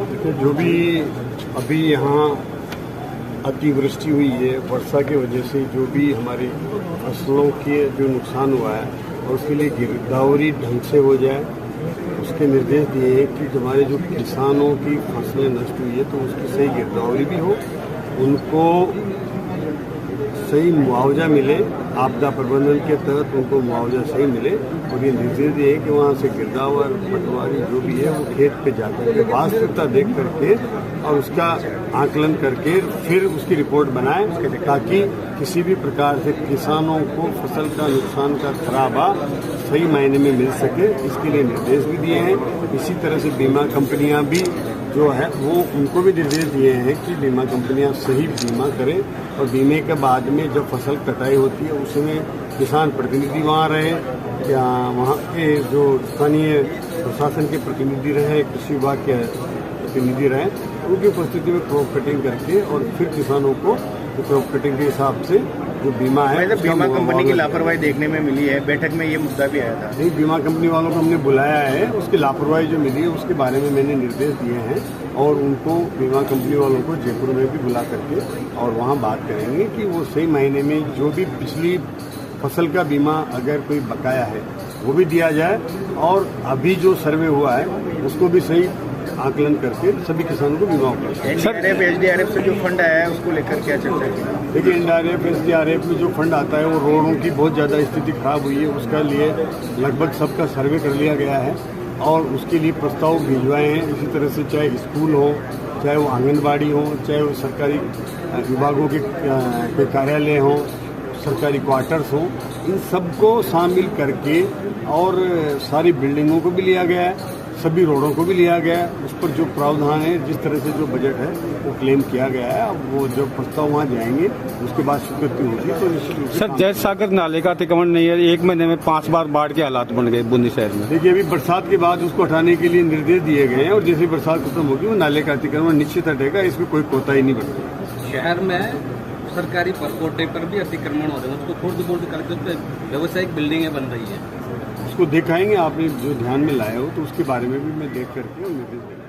देखिए, जो भी अभी यहाँ अतिवृष्टि हुई है, वर्षा की वजह से जो भी हमारी फसलों के जो नुकसान हुआ है और उसके लिए गिरदावरी ढंग से हो जाए, उसके निर्देश दिए हैं कि हमारे जो किसानों की फसलें नष्ट हुई है तो उसकी सही गिरदावरी भी हो, उनको सही मुआवजा मिले, आपदा प्रबंधन के तहत उनको मुआवजा सही मिले। और ये निर्देश दिए है कि वहाँ से गिरदावर पटवारी जो भी है वो खेत पे जाकर के वास्तविकता देख करके और उसका आकलन करके फिर उसकी रिपोर्ट बनाएं, ताकि किसी भी प्रकार से किसानों को फसल का नुकसान का खराबा सही मायने में मिल सके, इसके लिए निर्देश भी दिए हैं। इसी तरह से बीमा कंपनियां भी जो है वो उनको भी निर्देश दिए हैं कि बीमा कंपनियां सही बीमा करें और बीमे के बाद में जब फसल कटाई होती है उसमें किसान प्रतिनिधि वहाँ रहे या वहाँ के जो स्थानीय प्रशासन के प्रतिनिधि रहे, कृषि विभाग के प्रतिनिधि रहे, उनकी उपस्थिति में क्रॉप कटिंग करके और फिर किसानों को क्रॉप कटिंग के हिसाब से जो बीमा है, बीमा कंपनी की लापरवाही देखने में मिली है। बैठक में ये मुद्दा भी आया था। नहीं, बीमा कंपनी वालों को हमने बुलाया है, उसकी लापरवाही जो मिली है उसके बारे में मैंने निर्देश दिए हैं और उनको बीमा कंपनी वालों को जयपुर में भी बुला करके और वहाँ बात करेंगे कि वो सही महीने में जो भी पिछली फसल का बीमा अगर कोई बकाया है वो भी दिया जाए और अभी जो सर्वे हुआ है उसको भी सही आकलन करके सभी किसानों को बीमा उपलब्ध। एनडीआरएफ एसडीआरएफ से जो फंड आया है उसको लेकर क्या चर्चा की? देखिए, एनडीआरएफ एसडीआरएफ में जो फंड आता है वो रोडों की बहुत ज़्यादा स्थिति खराब हुई है, उसका लिए लगभग सबका सर्वे कर लिया गया है और उसके लिए प्रस्ताव भिजवाए हैं। इसी तरह से चाहे स्कूल हो, चाहे वो आंगनबाड़ी हो, चाहे वो सरकारी विभागों के कार्यालय हों, सरकारी क्वार्टर्स हों, इन सबको शामिल करके और सारी बिल्डिंगों को भी लिया गया है, सभी रोडों को भी लिया गया है। उस पर जो प्रावधान है, जिस तरह से जो बजट है वो क्लेम किया गया है। अब वो जब प्रस्ताव वहाँ जाएंगे उसके बाद स्वीकृति होगी तो निश्चित रूप से। सर, जय सागर नाले का अतिक्रमण नहीं है, 1 महीने में 5 बार बाढ़ के हालात बन गए बूंदी शहर में। देखिए, अभी बरसात के बाद उसको हटाने के लिए निर्देश दिए गए हैं और जैसे बरसात खत्म होगी वो नाले का अतिक्रमण निश्चित हटेगा, इसमें कोई कोताही नहीं बनेगी। शहर में सरकारी कोटे पर भी अतिक्रमण हो रहे हैं, उसको खुर्द करके उस पर व्यावसायिक बिल्डिंगें बन रही है। उसको दिखाएंगे, आपने जो ध्यान में लाए हो तो उसके बारे में भी मैं देख करके निर्देश देंगे।